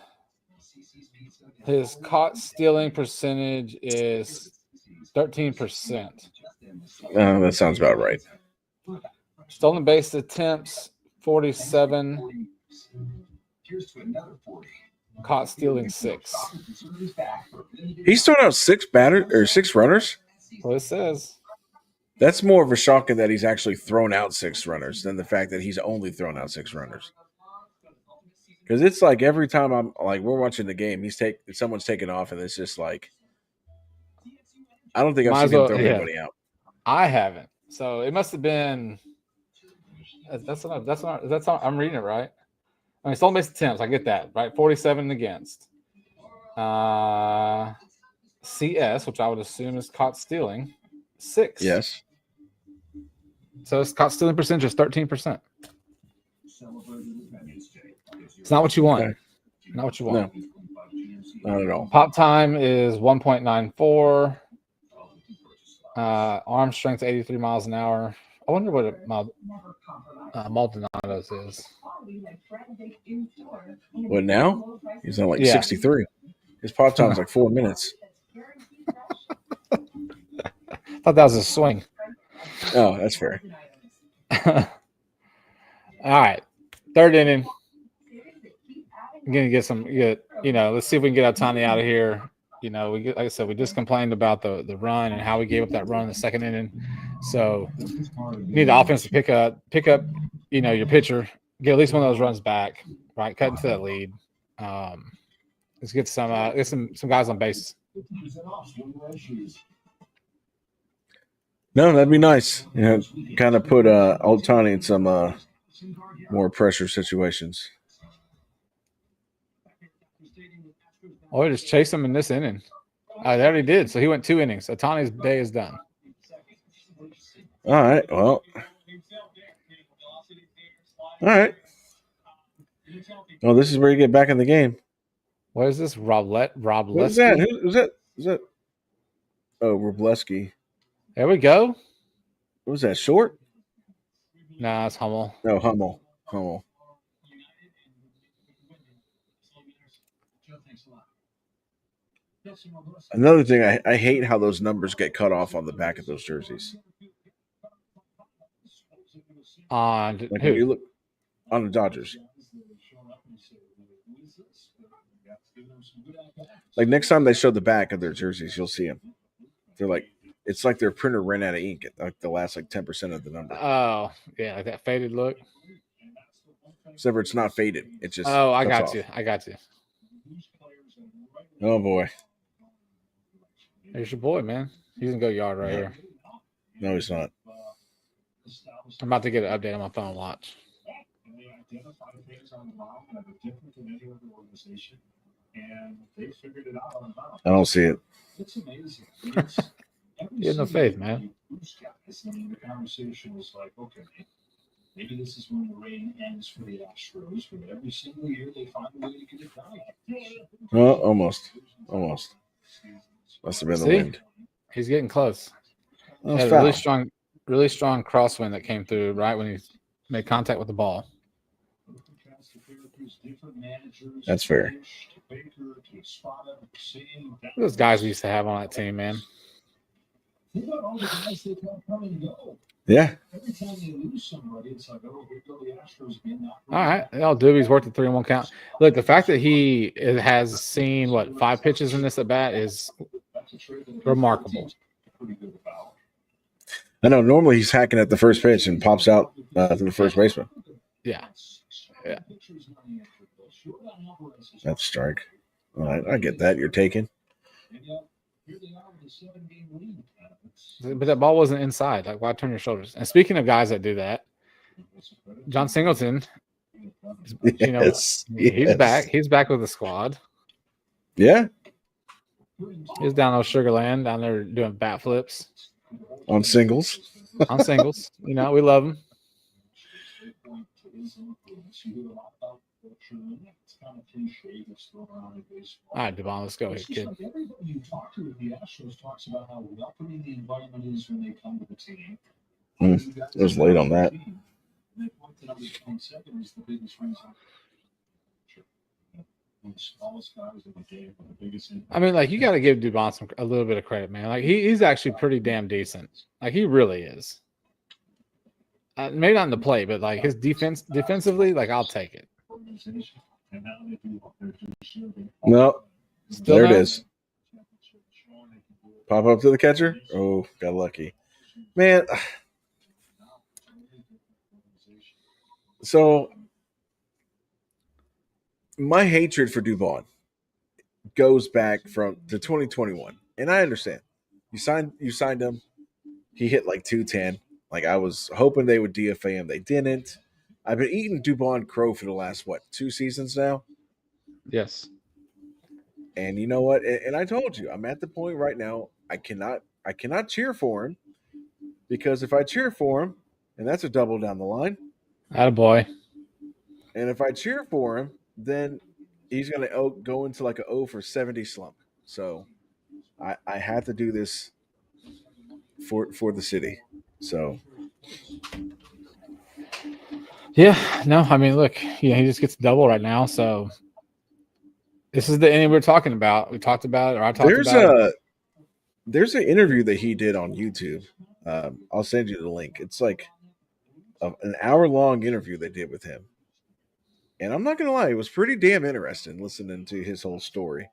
his caught stealing percentage is 13%. That sounds about right. Stolen base attempts 47. Caught stealing 6. He's thrown out 6 runners. Well, it says that's more of a shocker that he's actually thrown out 6 runners than the fact that he's only thrown out 6 runners. Because it's like every time we're watching the game, someone's taking off, and it's just like I don't think I've seen him throw anybody out. I haven't. So it must have been. That's not. I'm reading it right. I mean, stolen base attempts. I get that, right? 47 against. CS, which I would assume is caught stealing, 6. Yes. So it's caught stealing percentage is 13%. It's not what you want. Okay. Not what you want. No, not at all. Pop time is 1.94. Arm strength 83 miles an hour. I wonder what Maldonado's is. What now? He's on 63. His pop time's 4 minutes. Thought that was a swing. Oh, that's fair. All right. 3rd inning. I'm gonna let's see if we can get Ohtani out of here. Like I said, we just complained about the run and how we gave up that run in the 2nd inning. So we need the offense to pick up your pitcher, get at least one of those runs back, right? Cut into that lead. Let's get some guys on base. No, that'd be nice. Kind of put Ohtani in some more pressure situations. Or just chase him in this inning. They already did. So he went 2 innings. Ohtani's day is done. All right. Well. All right. Oh, this is where you get back in the game. What is this? Robleski? Who's that? Who's that? Is that? Oh, Robleski. There we go. What was that? Short? Nah, it's Hummel. No, Hummel. Another thing, I hate how those numbers get cut off on the back of those jerseys. On Like who? when you look on the Dodgers. Like next time they show the back of their jerseys, you'll see them. They're like, it's like their printer ran out of ink at like the last 10% of the number. Oh, yeah, like that faded look. Except for it's not faded. It's just. Oh, I cuts got off. you. Oh boy. There's your boy, man. He's gonna go yard right here. No, he's not. I'm about to get an update on my phone watch. I don't see it. It's amazing. You have no faith, man. The conversation was like, okay, maybe this is when the rain ends for the Astros, but every single year they find a way to get it done. Oh, almost. Must have been the See? wind. He's getting close. Oh, Had it's a foul. really strong crosswind that came through right when he made contact with the ball. That's fair. Those guys we used to have on that team, man. Yeah. Every time they lose somebody, it's like, oh, here go the Astros again. All right. I'll do. He's worked a 3-1 count. Look, the fact that he has seen, 5 pitches in this at bat is remarkable. I know. Normally he's hacking at the first pitch and pops out to the first baseman. Yeah. That's a strike. All right, I get that. You're taking. But that ball wasn't inside. Like, why turn your shoulders? And speaking of guys that do that, John Singleton, Yes. he's back. He's back with the squad. Yeah. He's down on Sugar Land, down there doing bat flips On singles. on singles. We love him. All right, Devon, let's go, kid. Everybody you talk to at the Astros talks about how welcoming the environment is when they come to the team. It was late on that. They point to number 27 as the biggest reason. The smallest guys in the game, the biggest. I mean, you got to give Dubon a little bit of credit, man. Like, he's actually pretty damn decent. Like, he really is. Maybe not in the play, but his defensively, I'll take it. No. Still There it no? is. Pop up to the catcher. Oh, got lucky. Man. So my hatred for Dubon goes back to 2021. And I understand. You signed him. He hit 210. I was hoping they would DFA him. They didn't. I've been eating Dubon crow for the last 2 seasons now. Yes. And you know what? And I told you, I'm at the point right now. I cannot cheer for him, because if I cheer for him, and that's a double down the line. Attaboy. And if I cheer for him, then he's going to go into a 0 for 70 slump. So I have to do this for the city. So. Yeah, no, I mean, look, he just gets a double right now. So this is the inning we're talking about. We talked about it, or I talked about it. There's an interview that he did on YouTube. I'll send you the link. It's an hour-long interview they did with him. And I'm not going to lie, it was pretty damn interesting listening to his whole story.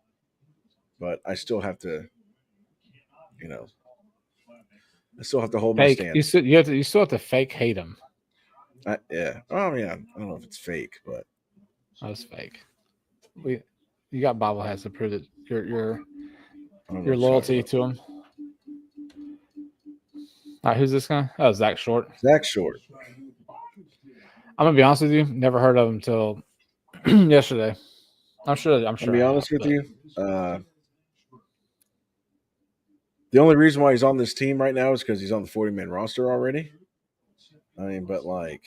But I still have to, hold my stand. You still have to fake hate him. Yeah. Oh, yeah. I don't know if it's fake, but That was fake. You got bobbleheads to prove that your I don't know your what you're loyalty talking to him. All right, who's this guy? Oh, Zach Short. about. Zach Short. I'm gonna be honest with you. Never heard of him until yesterday. I'm sure. I'll be I honest have, with you. The only reason why he's on this team right now is because he's on the 40-man roster already. I mean, but like,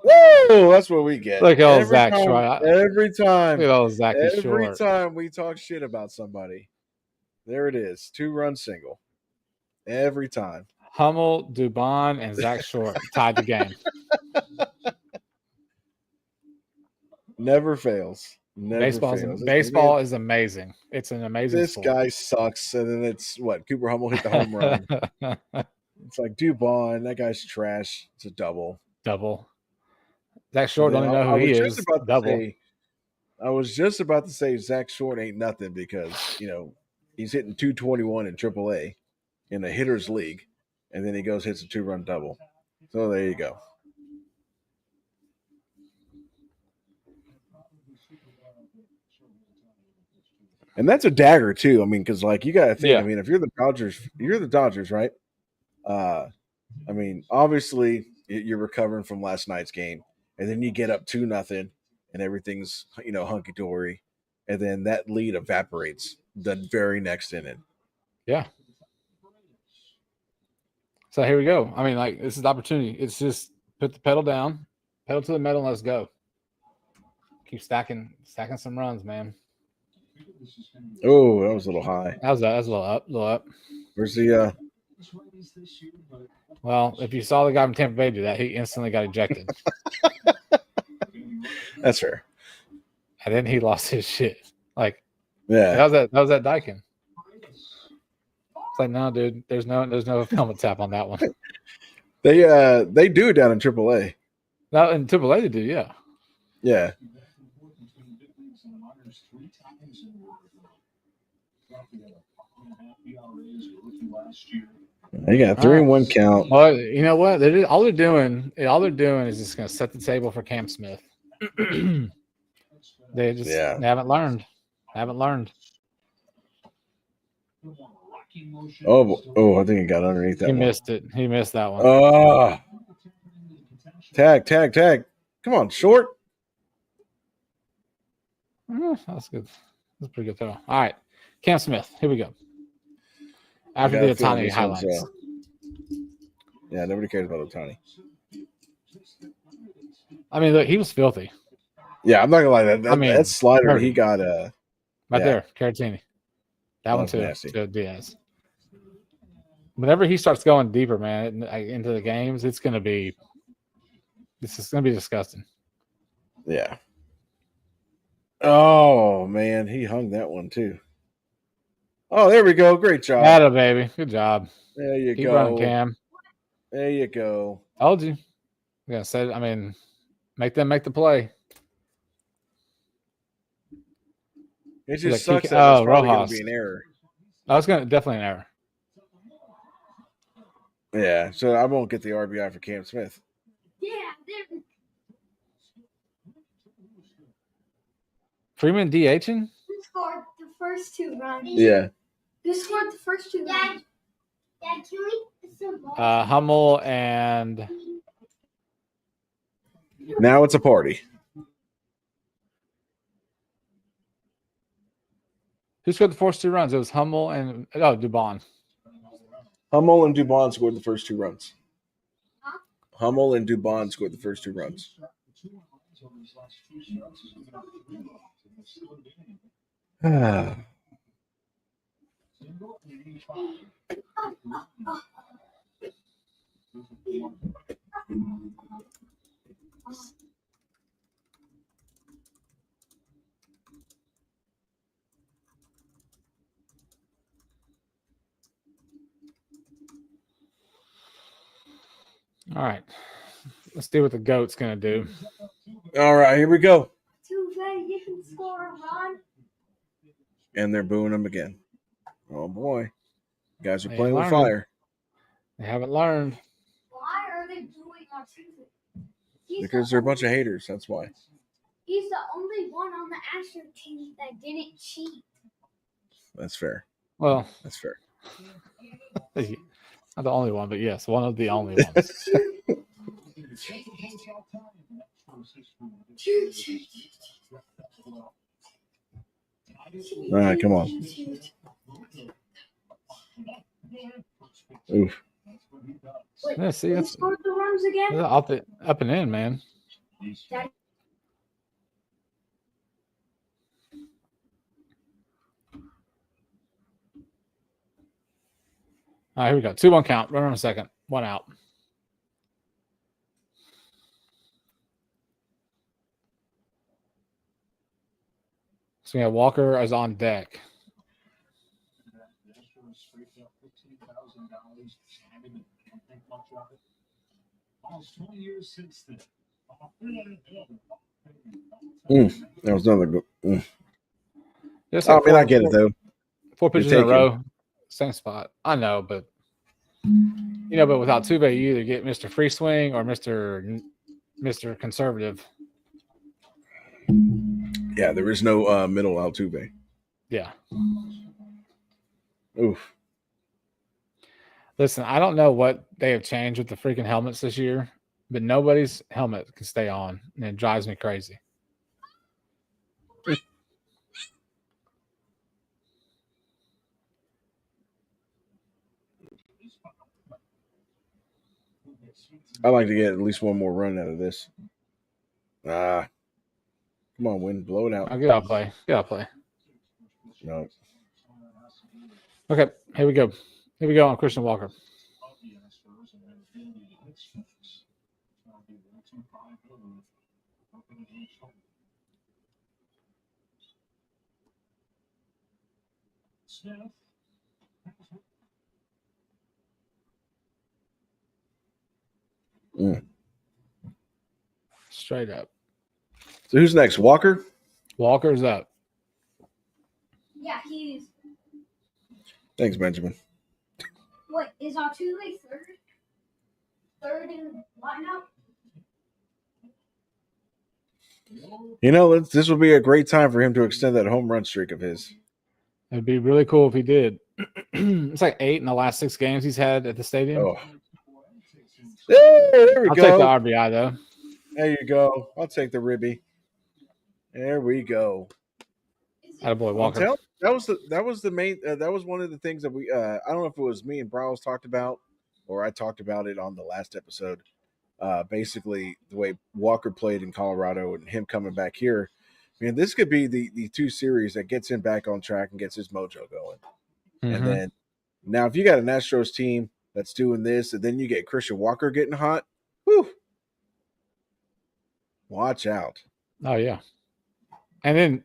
whoa, that's what we get. Look at old every Zach time, Short. every time, Look at old Zachy every Short. time we talk shit about somebody, there it is, 2-run single. Every time. Hummel, Dubon, and Zach Short tied the game. Never fails. Never fails. Baseball is amazing. It's an amazing This sport. guy sucks, and then it's what Cooper Hummel hit the home run. It's like Dubon, that guy's trash. It's a double. Double. Zach Short And don't then even know who he is. Double. I was just about to say Zach Short ain't nothing because he's hitting 221 in AAA in a hitter's league, and then he goes hits a 2-run double. So there you go. And that's a dagger too. I mean, because like you got to think. Yeah. I mean, if you're the Dodgers, right? I mean, obviously you're recovering from last night's game, and then you get up 2-0, and everything's hunky dory, and then that lead evaporates the very next inning. Yeah. So here we go. I mean, like this is the opportunity. It's just put the pedal down, pedal to the metal, and let's go. Keep stacking some runs, man. Oh, that was a little high. That was a little up. Where's the Well, if you saw the guy from Tampa Bay do that, he instantly got ejected. That's fair. And then he lost his shit. Like, yeah, that was that Daikin. It's like, no, dude, there's no helmet tap on that one. they do it down in AAA. Now in AAA they do, yeah. Yeah. They got 3-1 count. Well, you know what? All they're doing is just going to set the table for Cam Smith. They haven't learned. Oh, I think he got underneath that. He missed it. He missed that one. Oh, tag! Come on, Short. That's good. That's a pretty good throw. All right, Cam Smith. Here we go. After the Ohtani highlights. Yeah, nobody cares about Ohtani. I mean, look, he was filthy. Yeah, I'm not gonna lie. That slider he got right there, Caratini. That one too. To Diaz. Whenever he starts going deeper, man, into the games, it's gonna be disgusting. Yeah. Oh man, he hung that one too. Oh, there we go. Great job. Atta baby. Good job. There you Keep go. running, Cam. There you go. Told you. Yeah, said. I mean, make them make the play. It just sucks that it's probably going to be an error. Oh, it's definitely an error. Yeah, so I won't get the RBI for Cam Smith. Yeah, Freeman DHing? who scored the first 2 runs? Yeah. Who scored the first 2 runs? Dad, can we Hummel and now it's a party. who scored the first 2 runs? It was Hummel and Dubon. Hummel and Dubon scored the first 2 runs. Hummel and Dubon scored the first 2 runs. All right. Let's see what the GOAT's going to do. All right, here we go. you can score a run? And they're booing him again. Oh, boy. You guys are They playing with learned. fire. They haven't learned. Altuve. He's Because the they're a bunch of only- haters. That's why. He's the only one on the Astros team that didn't cheat. That's fair. Well, That's fair. not the only one, but yes, one of the only ones. All right, come on. Oof. Wait, Yeah, see, who that's scored the runs again? up and in, man. All right, here we go. 2-1 count. Run on a second. 1 out. So we have Walker is on deck. Almost 20 years since then. That was another good. Just I like mean, I get it though. 4 You're pitches in a taking- row, same spot. I know, but but with Altuve, you either get Mr. Free Swing or Mr. Conservative. Yeah, there is no middle Altuve. Yeah. Oof. Listen, I don't know what they have changed with the freaking helmets this year, but nobody's helmet can stay on, and it drives me crazy. I like to get at least one more run out of this. Come on, Win, blow it out. I'll get out play. Get out play. No. Okay, here we go. Here we go on Christian Walker. Straight up. So who's next? Walker? Walker's up. Yeah, he's. Thanks, Benjamin. What is Altuve third? Third in lineup. This will be a great time for him to extend that home run streak of his. It'd be really cool if he did. It's like 8 in the last 6 games he's had at the stadium. Oh. There we I'll go. take the RBI though. There you go. I'll take the ribby. There we go. Attaboy Walker. That was the main. That was one of the things that we. I don't know if it was me and Browse talked about, or I talked about it on the last episode. Basically, the way Walker played in Colorado and him coming back here. I mean, this could be the 2 series that gets him back on track and gets his mojo going. And then now, if you got an Astros team that's doing this, and then you get Christian Walker getting hot, whew, watch out. Oh yeah. And then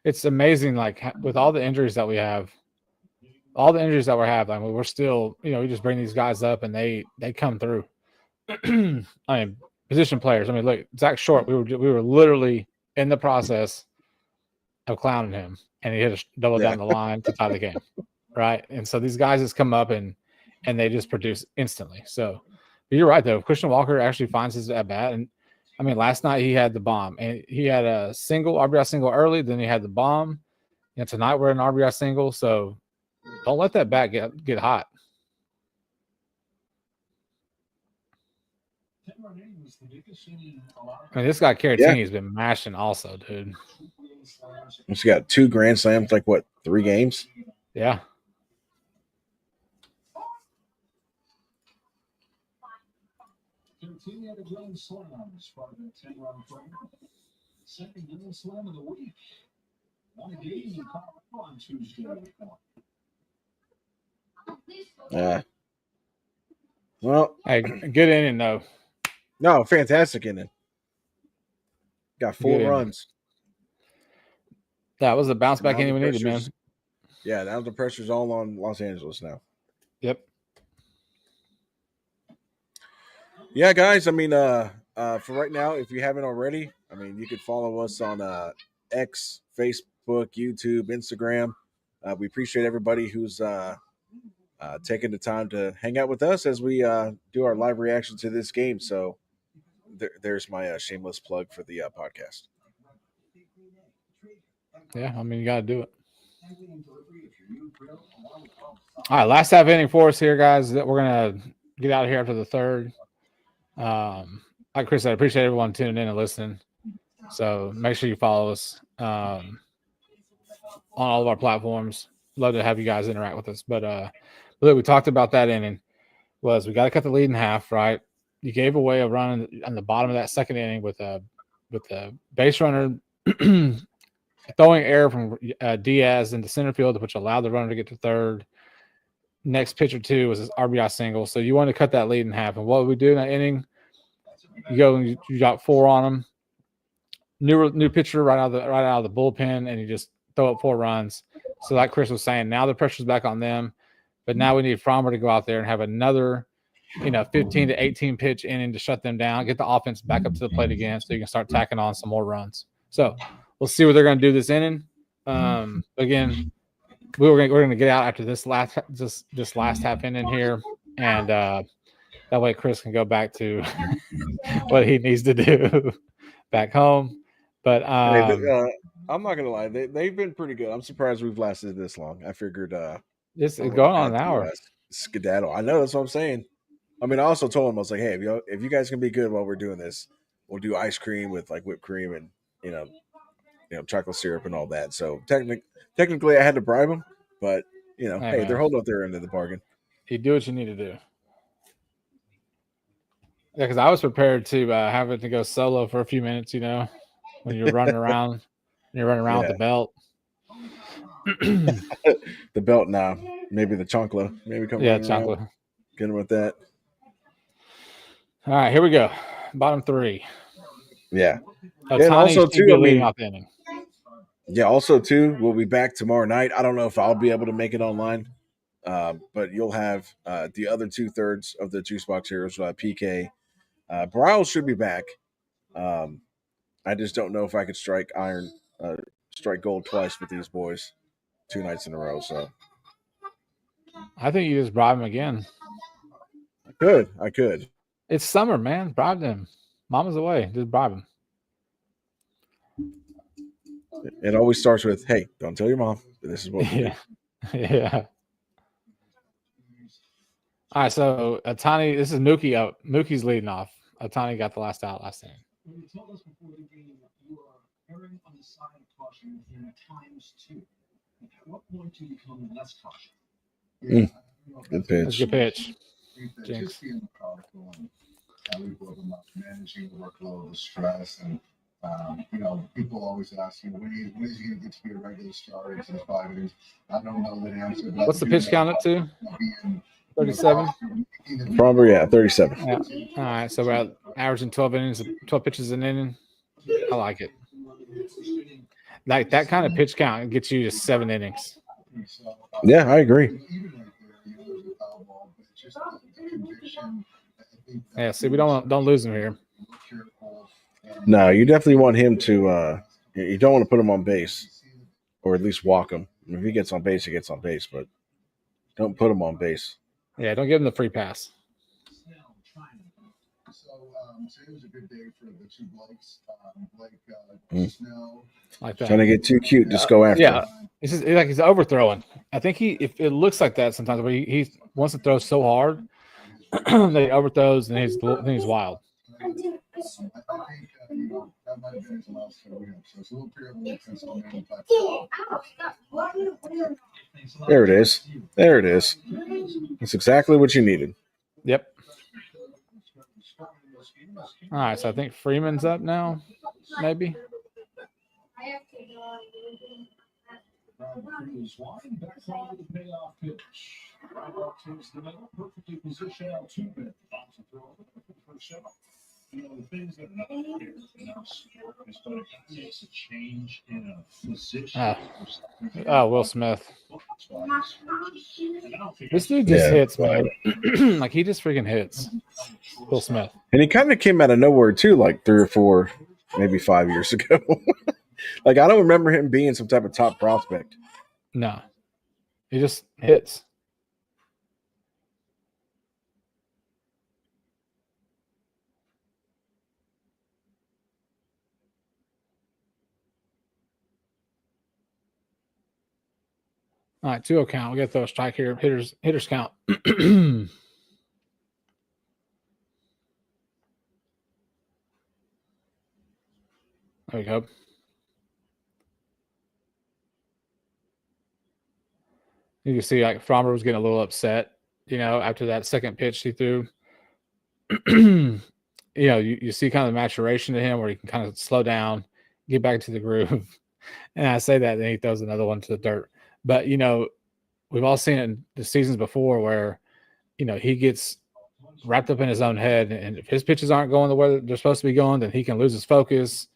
it's amazing, like with all the injuries that we have, like we're still, we just bring these guys up and they come through. I mean, position players. I mean, look, Zach Short, we were literally in the process of clowning him, and he hit a double down the line to tie the game, right? And so these guys just come up and they just produce instantly. So but you're right though. Christian Walker actually finds his at bat, and I mean, last night he had the bomb, and he had a RBI single early. Then he had the bomb. Tonight we're an RBI single, so don't let that bat get hot. I mean, this guy Caratini has been mashing also, dude. He's got 2 grand slams, like what, 3 games? Yeah. Second grand slam of the week. Won a game in Colorado on Tuesday. Well, Hey, good inning though. no, fantastic inning. Got 4 Good runs. That was the bounce back Now inning the we needed, man. pressure's- Yeah, now the pressure's all on Los Angeles now. Yep. Yeah, guys. I mean, for right now, if you haven't already, I mean, you could follow us on X, Facebook, YouTube, Instagram. We appreciate everybody who's taking the time to hang out with us as we do our live reaction to this game. So there's my shameless plug for the podcast. Yeah, I mean, you got to do it. All right, last half inning for us here, guys. We're going to get out of here after the third. Like Chris said, I appreciate everyone tuning in and listening. So make sure you follow us on all of our platforms. Love to have you guys interact with us. But look, we talked about that inning. Was we got to cut the lead in half, right? You gave away a run on the bottom of that second inning with a base runner throwing error from Diaz into center field, which allowed the runner to get to third. Next pitch or two was his RBI single. So you wanted to cut that lead in half. And what we do in that inning? You go and you got 4 on them. New pitcher right out of the bullpen, and you just throw up 4 runs. So like Chris was saying, now the pressure's back on them. But now we need Fromer to go out there and have another, 15 to 18 pitch inning to shut them down, get the offense back up to the plate again, so you can start tacking on some more runs. So we'll see what they're going to do this inning. Again, we're going to get out after this last half inning here, and that way Chris can go back to what he needs to do back home. But I'm not going to lie, they've been pretty good. I'm surprised we've lasted this long. I figured it's going on an hour. Skedaddle. I know, that's what I'm saying. I mean, I also told him, I was like, hey, if you guys can be good while we're doing this, we'll do ice cream with like whipped cream and chocolate syrup and all that. So technically I had to bribe them, but hey, they're holding up their end of the bargain. You do what you need to do. Yeah, because I was prepared to have it to go solo for a few minutes, when you're running around. With the belt. The belt now. Maybe the chancla. Maybe come. Yeah, chancla. Get him with that. All right, here we go. Bottom 3. Yeah. And also too, yeah, also too, we'll be back tomorrow night. I don't know if I'll be able to make it online, but you'll have the other 2/3 of the Juice Box Heroes, PK. Bryles should be back. I just don't know if I could strike gold twice with these boys 2 nights in a row. So I think you just bribe him again. I could. It's summer, man. Bribe them. Mama's away. Just bribe him. It always starts with, "Hey, don't tell your mom. This is what we do." Yeah. All right, so Ohtani, this is Mookie out. Mookie's leading off. Ohtani got the last out last inning. When you told us before the game you are erring on the side of caution in times 2. At what point do you become less cautious? Good pitch. That's a good pitch. Jinx. Just being methodical and how we broke them up, managing the workload, the stress, and people always ask, when is he going to get to be a regular starter into the 5 innings? I don't know that answer. What's the pitch count up to? 37. Probably 37. Yeah. All right, so we're averaging 12 pitches an inning. I like it. Like that kind of pitch count gets you to 7 innings. Yeah, I agree. Yeah, see, we don't lose him here. No, you definitely want him to. You don't want to put him on base, or at least walk him. If he gets on base, he gets on base, but don't put him on base. Yeah, don't give him the free pass. So it was a good day for the 2 Blakes. Snell. Like that. Trying to get too cute, just go after him. It's just like he's overthrowing. I think if it looks like that sometimes, but he wants to throw so hard that he overthrows and he's wild. I think that might have been his last career. So it's a little period of There it is. There it is. That's exactly what you needed. Yep. All right, so I think Freeman's up now, maybe. Perfectly positioned out 2 bit. The things that is going to takes a change in a position. Will Smith. This dude just hits, man. Like he just freaking hits. Will Smith. And he kind of came out of nowhere too, like 3 or 4, maybe 5 years ago. Like I don't remember him being some type of top prospect. No, he just hits. All right, 2-0 count. We got to throw a strike here. Hitters count. There we go. You can see like Frommer was getting a little upset, after that second pitch he threw. You see kind of the maturation to him where he can kind of slow down, get back to the groove. And I say that, then he throws another one to the dirt. But, we've all seen it in the seasons before where, he gets wrapped up in his own head. And if his pitches aren't going the way they're supposed to be going, then he can lose his focus.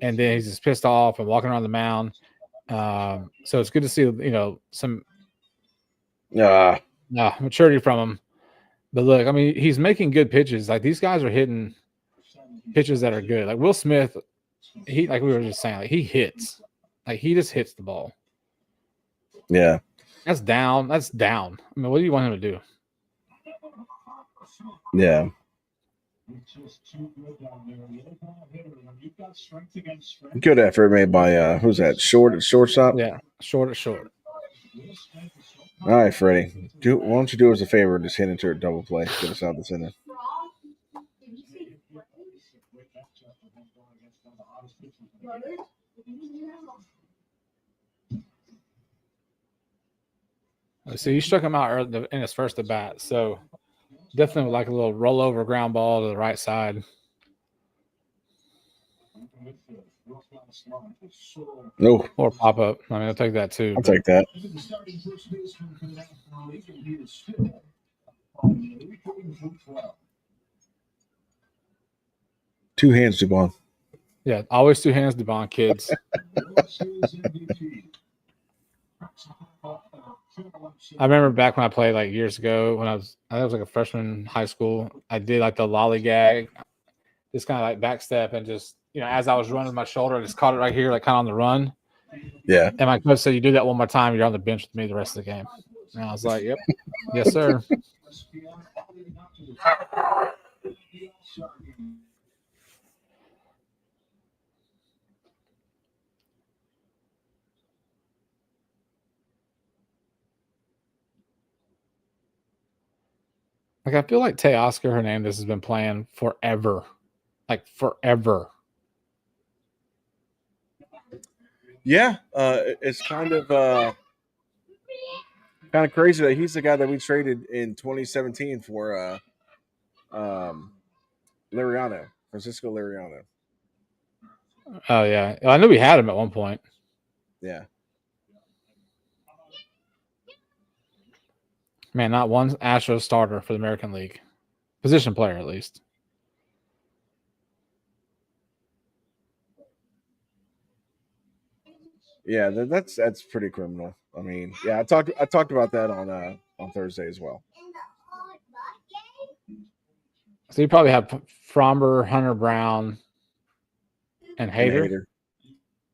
And then he's just pissed off and walking around the mound. So it's good to see, some maturity from him. But look, I mean, he's making good pitches. Like these guys are hitting pitches that are good. Like Will Smith, like we were just saying, like he hits. Like he just hits the ball. Yeah. That's down. I mean, what do you want him to do? Yeah. Good effort made by who's that? Shortstop? Yeah, short. All right, Freddie. Why don't you do us a favor and just hit into a double play? Get us out the center. So you struck him out in his first at bat. So definitely would like a little rollover ground ball to the right side. No. Or pop up. I mean, I'll take that too. I'll take that. Two hands, Dubon. Yeah, always two hands, Dubon, kids. I remember back when I played like years ago when I was like a freshman in high school, I did like the lollygag, just kind of like backstep and just, as I was running my shoulder, I just caught it right here, like kind of on the run. Yeah. And my coach said, you do that one more time, you're on the bench with me the rest of the game. And I was like, yep. Yes, sir. Like, I feel like Teoscar Hernandez has been playing forever. Like, forever. Yeah. It's kind of crazy that he's the guy that we traded in 2017 for Liriano, Francisco Liriano. Oh, yeah. I knew we had him at one point. Yeah. Man, not one Astros starter for the American League. Position player, at least. Yeah, that's pretty criminal. I mean, yeah, I talked about that on Thursday as well. So you probably have Fromber, Hunter Brown, and Hader.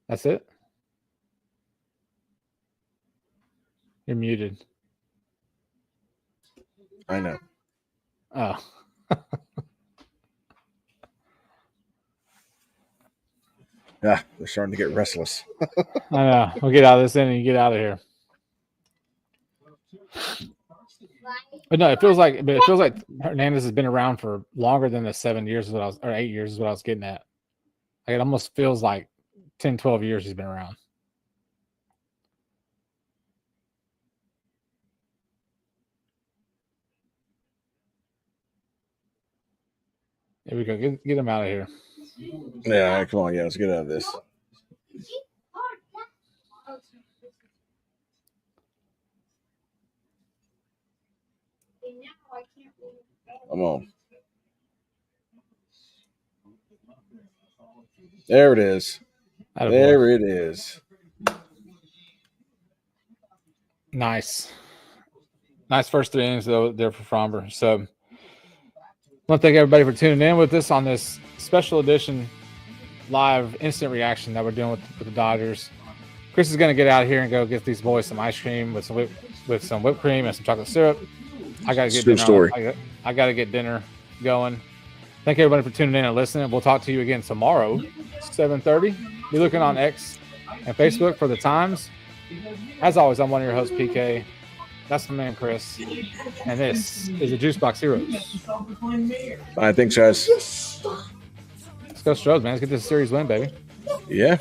That's it? You're muted. I know. Oh. Yeah, they're starting to get restless. I know. We'll get out of this inning and get out of here. But no, it feels like Hernandez has been around for longer than the 7 years is what I was, or 8 years is what I was getting at. Like it almost feels like 10, 12 years he's been around. Here we go. Get him out of here. Yeah, come on, yeah, let's get out of this. Come on. There it is. There it is. Nice first 3 innings though there for Fromber. So I want to thank everybody for tuning in with us on this special edition live instant reaction that we're doing with the Dodgers. Chris is going to get out of here and go get these boys some ice cream with some whipped cream and some chocolate syrup. I got to get dinner. I got to get dinner going. Thank everybody for tuning in and listening. We'll talk to you again tomorrow, 7:30. Be looking on X and Facebook for the times. As always, I'm one of your hosts, PK. That's the man, Chris. And this is the Juice Box Heroes. All right, thanks, guys. Let's go Astros, man. Let's get this series win, baby. Yeah.